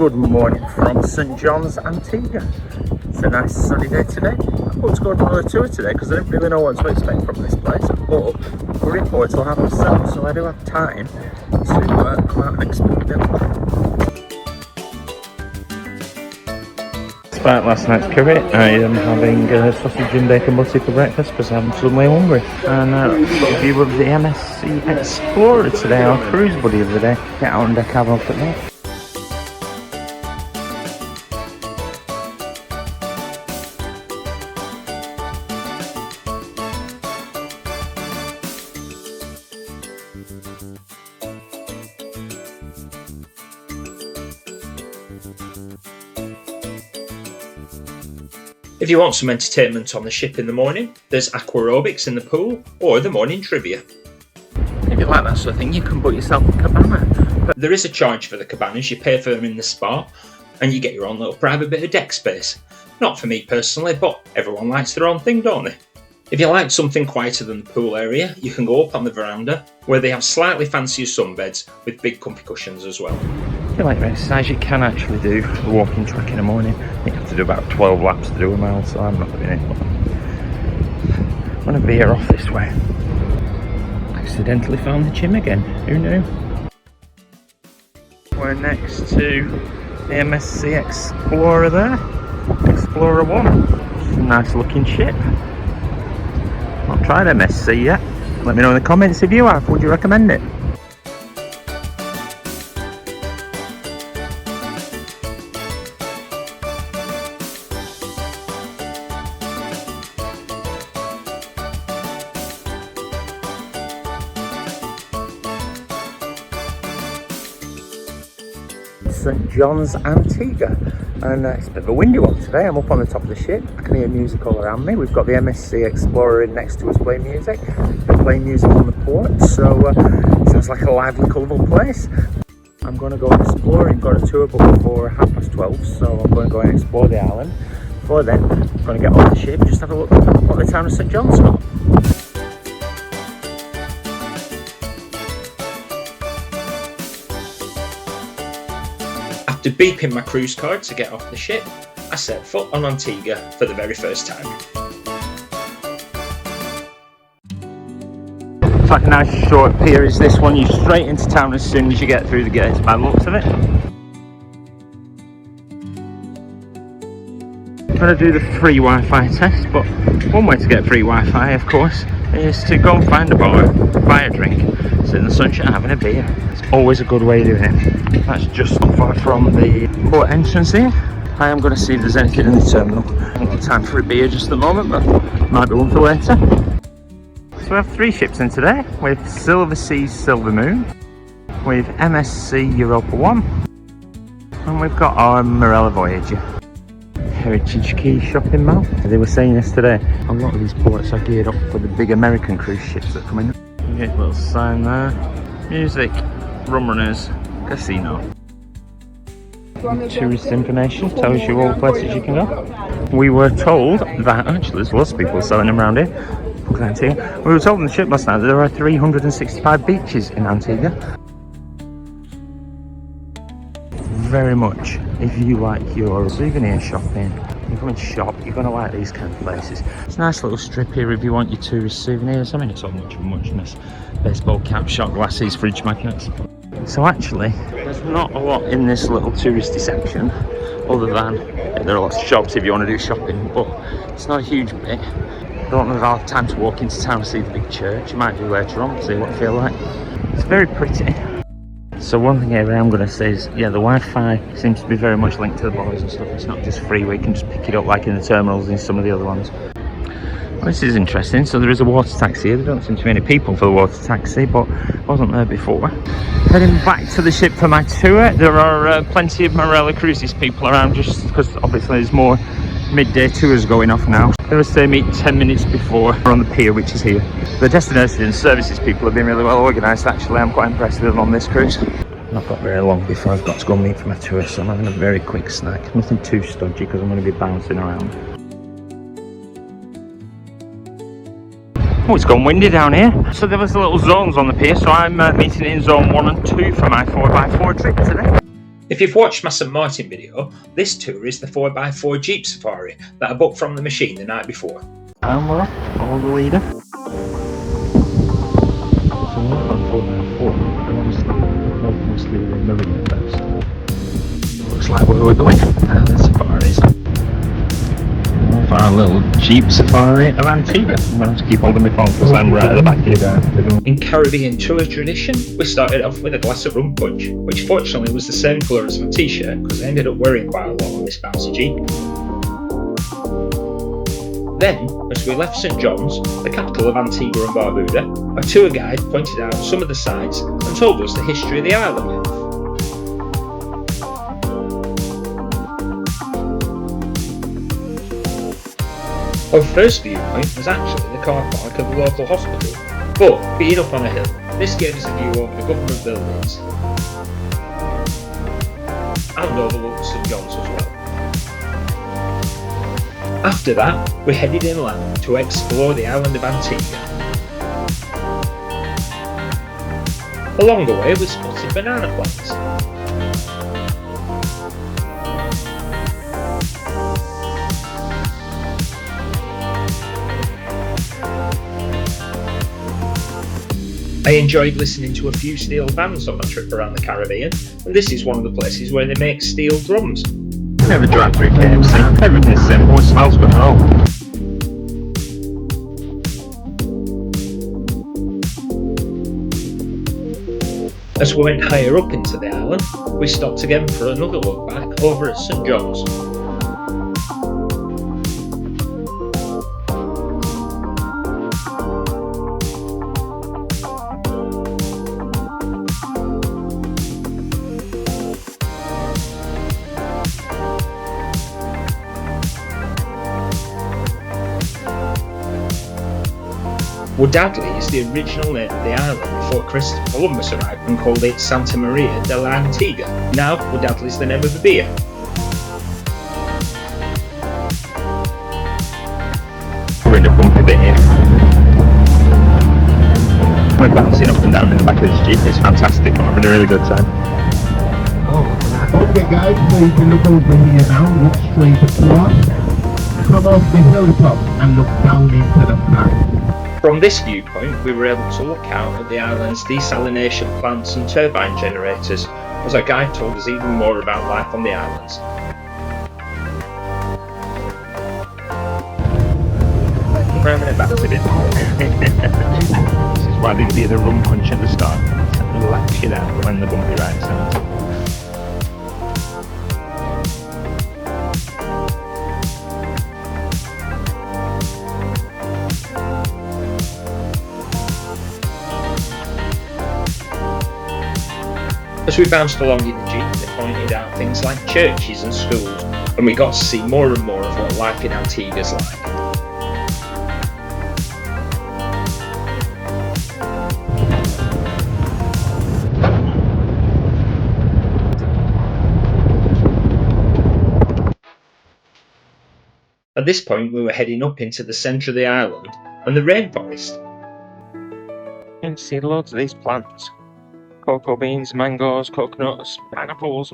Good morning from St John's, Antigua. It's a nice sunny day today. I thought to go on another tour today because I didn't really know what to expect from this place, but the report will have itself, so I do have time to come out and explore a bit more. Despite last night's curry, I am having sausage and bacon butty for breakfast because I'm suddenly hungry. And a view of the MSC Explorer today, our cruise buddy of the day. Get out on deck, have a look at that. If you want some entertainment on the ship in the morning, there's aquarobics in the pool or the morning trivia. If you like that sort of thing, you can book yourself a cabana. But there is a charge for the cabanas. You pay for them in the spa and you get your own little private bit of deck space. Not for me personally, but everyone likes their own thing, don't they? If you like something quieter than the pool area, you can go up on the veranda where they have slightly fancier sunbeds with big comfy cushions as well. If you like your exercise, you can actually do a walking track in the morning. You have to do about 12 laps to do a mile, so I'm not doing it. I'm going to veer off this way. Accidentally found the gym again, who knew? We're next to the MSC Explorer there, Explorer 1. It's a nice looking ship. Not tried MSC yet. Let me know in the comments if you have. Would you recommend it? St John's, Antigua, and it's a bit of a windy one today. I'm up on the top of the ship. I can hear music all around me. We've got the MSC Explorer in next to us playing music. They're playing music on the port, so it sounds like a lively, colourful place. I'm going to go exploring. Got a tour booked for 12:30, so I'm going to go and explore the island. Before then, I'm going to get off the ship and just have a look at what the town of St John's got. After beeping my cruise card to get off the ship, I set foot on Antigua for the very first time. It's like a nice short pier is this one. You're straight into town as soon as you get through the gates by the looks of it. I'm going to do the free Wi-Fi test, but one way to get free Wi-Fi, of course, is to go and find a bar, buy a drink, sit in the sunshine having a beer. It's always a good way of doing it. That's just not far from the port entrance here. I am going to see if there's anything in the terminal. I haven't got time for a beer just at the moment, but might be one for later. So we have 3 ships in today, with Silver Seas Silver Moon, with MSC Europa 1, and we've got our Marella Voyager. Heritage Key shopping mall. They were saying yesterday, a lot of these ports are geared up for the big American cruise ships that come in. You get a little sign there. Music, rum runners, casino. Tourist information tells you all the places you can go. We were told that actually there's lots of people selling them around here. We were told on the ship last night that there are 365 beaches in Antigua. Very much, if you like your souvenir shopping, you're going to shop, you're going to like these kind of places. It's a nice little strip here if you want your tourist souvenirs. I mean, it's not much of a muchness. Baseball caps, shot glasses, fridge magnets. So actually, there's not a lot in this little touristy section, other than there are lots of shops if you want to do shopping, but it's not a huge bit. I don't know if I'll have time to walk into town and see the big church. You might do later on, see what I feel like. It's very pretty. So one thing here I am going to say is, yeah, the Wi-Fi seems to be very much linked to the buoys and stuff. It's not just free where you can just pick it up like in the terminals and some of the other ones. Well, this is interesting. So there is a water taxi here. There don't seem to be any people for the water taxi, but I wasn't there before. Heading back to the ship for my tour. There are plenty of Marella Cruises people around, just because obviously there's more midday tours going off now. They were saying meet 10 minutes before we're on the pier, which is here. The destination services people have been really well organised actually. I'm quite impressed with them on this cruise. Not got very long before I've got to go meet for my tour, so I'm having a very quick snack. Nothing too stodgy because I'm going to be bouncing around. Oh, it's gone windy down here. So there was little zones on the pier, so I'm meeting in zone 1 and 2 for my 4x4 trip today. If you've watched my St Martin video, this tour is the 4x4 Jeep Safari that I booked from the machine the night before. And we're off, all the way there. So we're on 4x4, and obviously the marina first. Looks like where we're going. The safaris. Off our little Jeep Safari of Antigua. I'm going to have to keep holding my phone because I'm right at the back of the In Caribbean tour tradition, we started off with a glass of rum punch, which fortunately was the same colour as my t-shirt because I ended up wearing quite a lot on this bouncy Jeep. Then, as we left St John's, the capital of Antigua and Barbuda, our tour guide pointed out some of the sights and told us the history of the island. Our first viewpoint was actually the car park of the local hospital, but being up on a hill, this gave us a view over the government buildings and overlooked St John's as well. After that, we headed inland to explore the island of Antigua. Along the way we spotted banana plants. I enjoyed listening to a few steel bands on my trip around the Caribbean, and this is one of the places where they make steel drums. Never drive through KFC. Everything's simple, it smells good at all. As we went higher up into the island, we stopped again for another look back over at St John's. Woodadley is the original name of the island before Christopher Columbus arrived and called it Santa Maria de la Antigua. Now, Woodadley is the name of the beer. We're in a bumpy bit here. We're bouncing up and down in the back of this Jeep. It's fantastic. We're having a really good time. Okay guys, so you can look over here now, look straight across, come off the hilltop and look down into the pack. From this viewpoint, we were able to look out at the island's desalination plants and turbine generators, as our guide told us even more about life on the islands. We're having a bouncy bit. This is why they give you the rum punch at the start. To relax you down when the bumpy ride starts. As we bounced along in the Jeep, they pointed out things like churches and schools, and we got to see more and more of what life in Antigua's like. At this point we were heading up into the centre of the island and the rainforest. You can see loads of these plants. Cocoa beans, mangoes, coconuts, pineapples.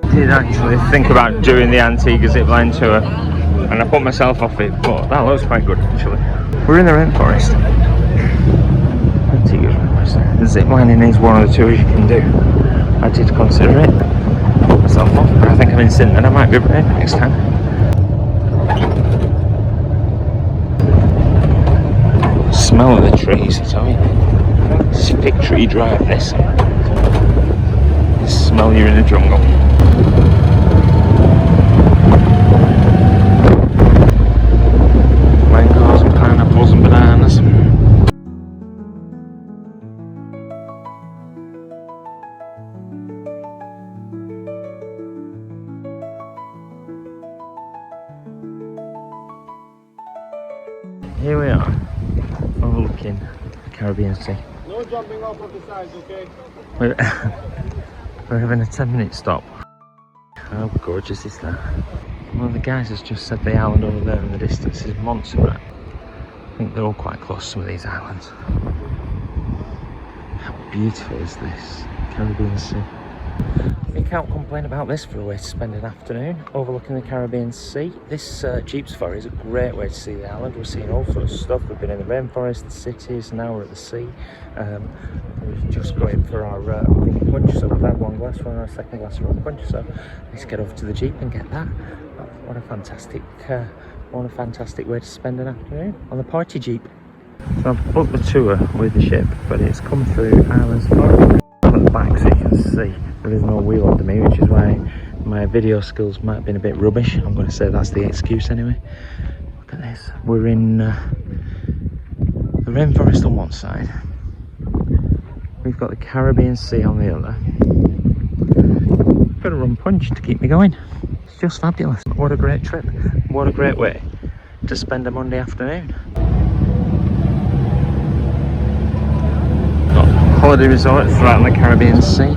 I did actually think about doing the Antigua zipline tour and I put myself off it, but that looks quite good actually. We're in the rainforest. Antigua rainforest. The ziplining is one of the tours you can do. I did consider it. Put myself off, but I think I'm in sin and I might be brave next time. Smell of the trees, I tell you. It's Fig Tree Drive, this. You smell you're in the jungle. Mangoes and pineapples and bananas. Here we are, overlooking the Caribbean Sea. No jumping off of the sides, okay? We're having a 10-minute stop How gorgeous is that? One of the guys has just said the island over there in the distance is Montserrat. I think they're all quite close, some of these islands. How beautiful is this Caribbean Sea? You can't complain about this for a way to spend an afternoon overlooking the Caribbean Sea. This Jeep safari is a great way to see the island. We're seeing all sorts of stuff. We've been in the rainforest, the cities, now we're at the sea. We're just going for our rum punch, so we've had one glass, we're on our second glass of rum punch, so let's get over to the Jeep and get that. What a fantastic way to spend an afternoon on the party Jeep. So I've booked the tour with the ship, but it's come through Islands Park. I'm at the back so you can see there is no wheel under me, which is why my video skills might have been a bit rubbish. I'm going to say that's the excuse anyway. Look at this. We're in the rainforest on one side. We've got the Caribbean Sea on the other. Got a rum punch to keep me going. It's just fabulous. What a great trip. What a great way to spend a Monday afternoon. Got holiday resorts right on the Caribbean Sea.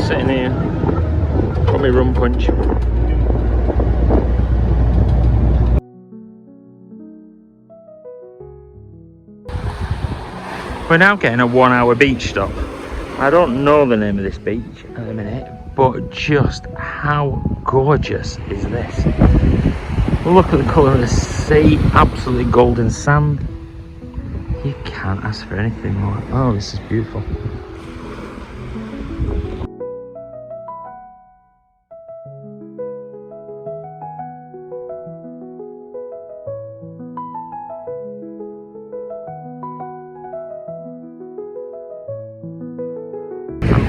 Sitting here, got my rum punch. We're now getting a 1 hour beach stop. I don't know the name of this beach at the minute, but just how gorgeous is this? Look at the colour of the sea, absolutely golden sand. You can't ask for anything more. Oh, this is beautiful.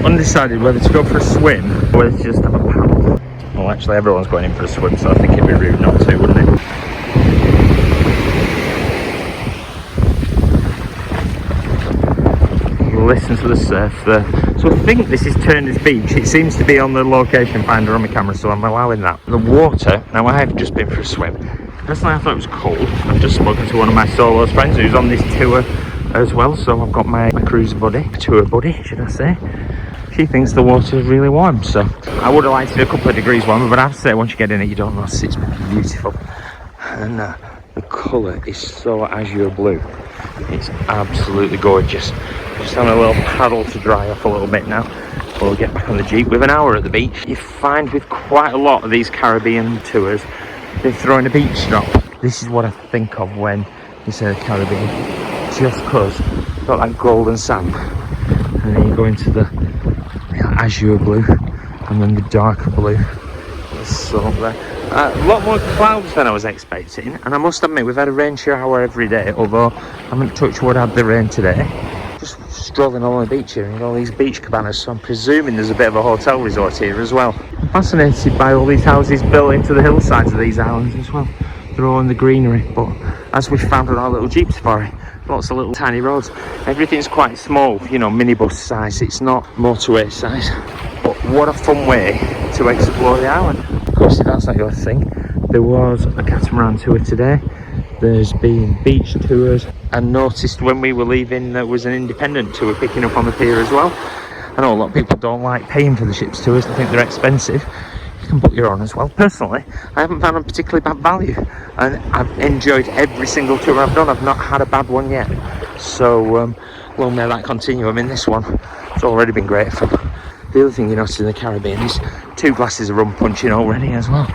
Undecided whether to go for a swim or whether to just have a paddle. Well, actually everyone's going in for a swim, so I think it'd be rude not to, wouldn't it? Listen to the surf there. So I think this is Turner's Beach. It seems to be on the location finder on my camera, so I'm allowing that. The water, now I have just been for a swim. Personally I thought it was cold. I've just spoken to one of my solo friends who's on this tour as well, so I've got my cruise buddy, tour buddy should I say. She thinks the water is really warm, so I would have liked to be a couple of degrees warmer, but I have to say once you get in it you don't notice. It's beautiful, and the colour is so azure blue. It's absolutely gorgeous. Just having a little paddle to dry off a little bit now before we get back on the Jeep. With an hour at the beach, you find with quite a lot of these Caribbean tours they're throwing a beach stop. This is what I think of when you say the Caribbean, just because you've got that golden sand and then you go into the azure blue and then the darker blue. So there. A lot more clouds than I was expecting, and I must admit we've had a rain shower every day, although I haven't touched wood had the rain today. Just strolling along the beach here and all these beach cabanas, so I'm presuming there's a bit of a hotel resort here as well. I'm fascinated by all these houses built into the hillsides of these islands as well. They're all in the greenery, but as we found on our little Jeep safari, lots of little tiny roads. Everything's quite small, you know, minibus size. It's not motorway size. But what a fun way to explore the island. Of course, if that's not your thing, there was a catamaran tour today. There's been beach tours, and noticed when we were leaving there was an independent tour picking up on the pier as well. I know a lot of people don't like paying for the ship's tours, they think they're expensive. You can book your own as well. Personally, I haven't found them particularly bad value, and I've enjoyed every single tour I've done. I've not had a bad one yet, so long may that continue. I mean, this one, it's already been great fun. The other thing you notice in the Caribbean is 2 glasses of rum punching already as well.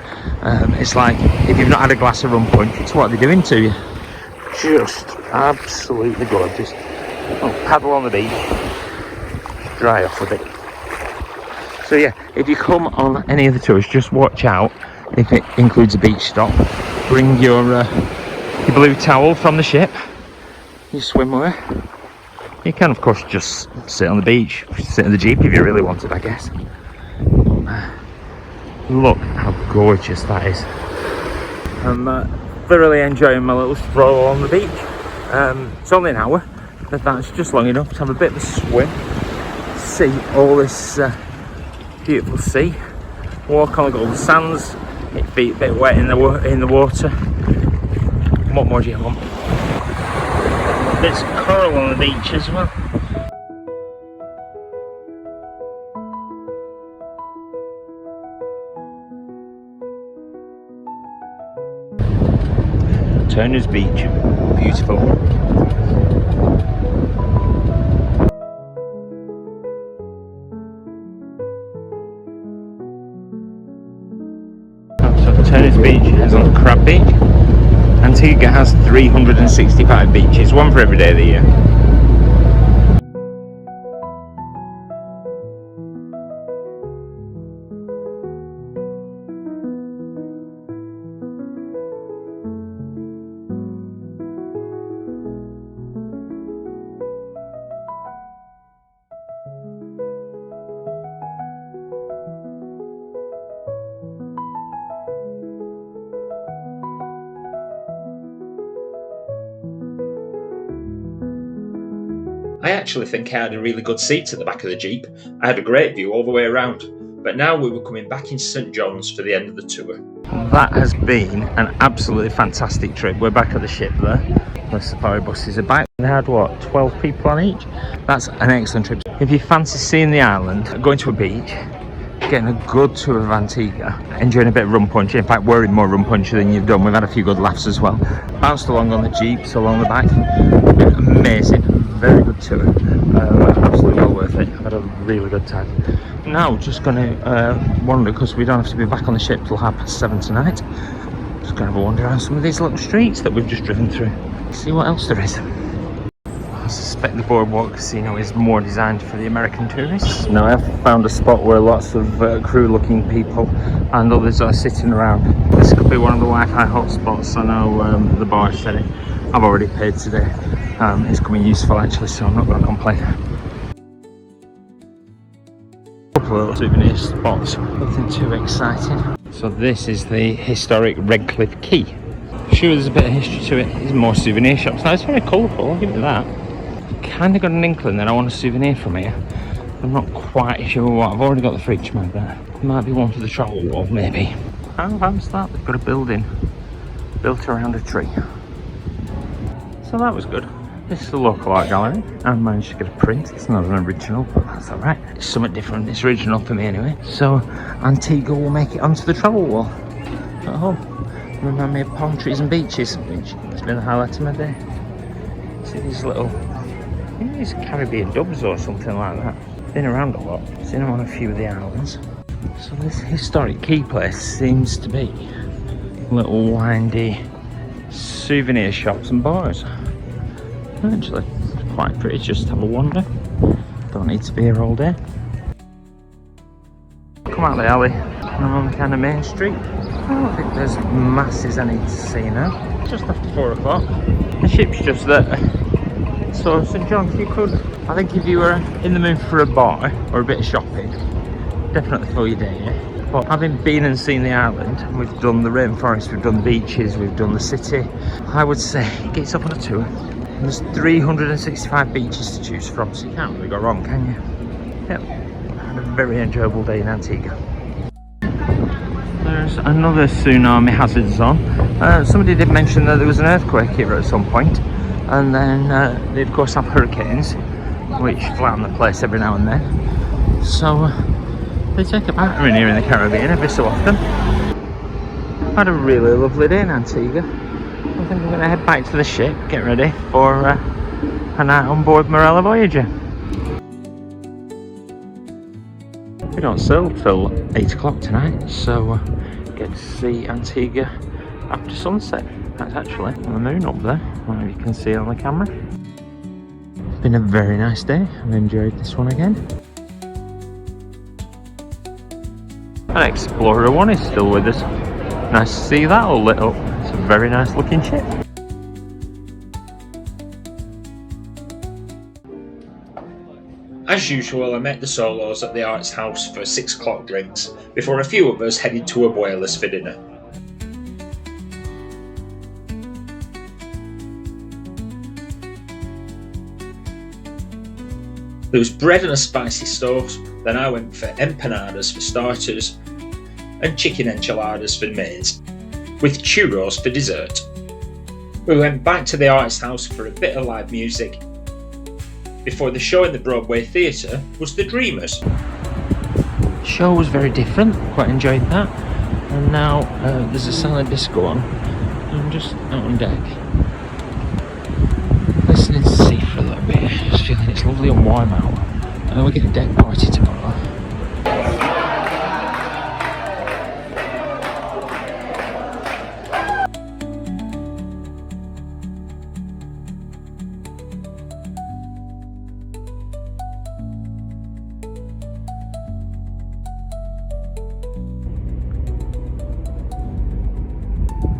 It's like, if you've not had a glass of rum punch, it's what they're doing to you. Just absolutely gorgeous. Oh, paddle on the beach, dry off a bit. So yeah, if you come on any of the tours, just watch out if it includes a beach stop. Bring your blue towel from the ship, your swimwear. You can of course just sit on the beach, sit in the Jeep if you really wanted, I guess. Look how gorgeous that is. I'm thoroughly enjoying my little stroll on the beach. It's only an hour, but that's just long enough to have a bit of a swim, see all this beautiful sea, walk on the golden sands, get your feet a bit wet in the water. What more do you want? Bits of coral on the beach as well. Turner's Beach, beautiful. So Turner's Beach is on Crab Beach. Antigua has 365 beaches, one for every day of the year. I actually think I had a really good seat at the back of the Jeep. I had a great view all the way around. But now we were coming back into St John's for the end of the tour. That has been an absolutely fantastic trip. We're back at the ship there. The safari buses are back. They had what, 12 people on each? That's an excellent trip. If you fancy seeing the island, going to a beach, getting a good tour of Antigua, enjoying a bit of rum punch. In fact, we're in more rum punch than you've done. We've had a few good laughs as well. Bounced along on the Jeeps along the back. Been amazing. Very good tour. Absolutely well worth it. I've had a really good time. Now, just going to wander, because we don't have to be back on the ship till 7:30 tonight. Just going to have a wander around some of these little streets that we've just driven through. See what else there is. I suspect the Boardwalk Casino is more designed for the American tourists. Now, I've found a spot where lots of crew-looking people and others are sitting around. This could be one of the Wi-Fi hotspots. I know the bar said it. I've already paid today. It's coming useful actually, so I'm not going to complain. A couple of little souvenir spots, nothing too exciting. So this is the historic Redcliffe Quay. Sure, there's a bit of history to it. There's more souvenir shops. Now it's very colourful, I'll give it that. Kind of got an inkling that I want a souvenir from here. I'm not quite sure what. I've already got the fridge mag there. Might be one for the travel wall, maybe. How fancy that? They've got a building built around a tree. So that was good. This is the local art gallery. I managed to get a print. It's not an original, but that's alright. It's something different. It's original for me anyway. So Antigua will make it onto the travel wall at home. Remind me of palm trees and beaches, which has been the highlight of my day. See these little, I think these Caribbean doves or something like that. Been around a lot. Seen them on a few of the islands. So this historic key place seems to be little windy souvenir shops and bars. Actually, it's quite pretty just to have a wander. Don't need to be here all day. Come out the alley and I'm on the kind of main street. I don't think there's masses I need to see now. Just after 4 o'clock. The ship's just there. So St John's, you could, I think if you were in the mood for a bar or a bit of shopping, definitely for your day, yeah? But having been and seen the island, we've done the rainforest, we've done the beaches, we've done the city, I would say it gets up on a tour. There's 365 beaches to choose from, so you can't really go wrong, can you? Yep, I had a very enjoyable day in Antigua. There's another tsunami hazard zone. Somebody did mention that there was an earthquake here at some point, and then they of course have hurricanes, which flatten the place every now and then. So they take a battering here in the Caribbean every so often. I had a really lovely day in Antigua. I think I'm going to head back to the ship, get ready for a night on board Marella Voyager. We don't sail till 8 o'clock tonight, so get to see Antigua after sunset. That's actually on the moon up there, well, you can see it on the camera. It's been a very nice day. I've enjoyed this one again. And Explorer 1 is still with us. Nice to see that all lit up. It's a very nice looking ship. As usual, I met the Solos at the Arts House for 6 o'clock drinks, before a few of us headed to Abuela's for dinner. There was bread and a spicy sauce, then I went for empanadas for starters and chicken enchiladas for mains, with churros for dessert. We went back to the Artist House for a bit of live music. Before the show in the Broadway Theatre was The Dreamers. The show was very different, quite enjoyed that. And now there's a silent disco on. I'm just out on deck, listening to the sea for a little bit, just feeling it's lovely and warm out. And we're getting a deck party tomorrow.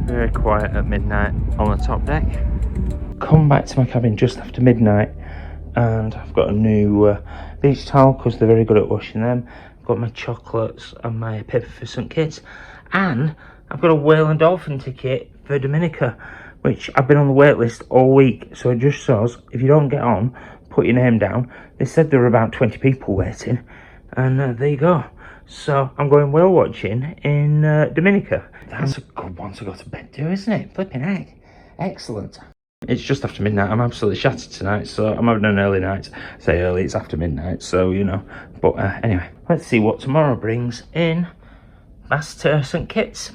Very quiet at midnight on the top deck. Come back to my cabin just after midnight, and I've got a new beach towel because they're very good at washing them. I've got my chocolates and my paper-for-St. Kitts, and I've got a whale and dolphin ticket for Dominica, which I've been on the wait list all week. So it just says if you don't get on, put your name down. They said there were about 20 people waiting, and there you go. So I'm going whale watching in Dominica. That's a good one to go to bed to, isn't it? Flipping heck. Excellent. It's just after midnight. I'm absolutely shattered tonight, so I'm having an early night. I say early, it's after midnight, so you know. But anyway, let's see what tomorrow brings in Bass to St. Kitts.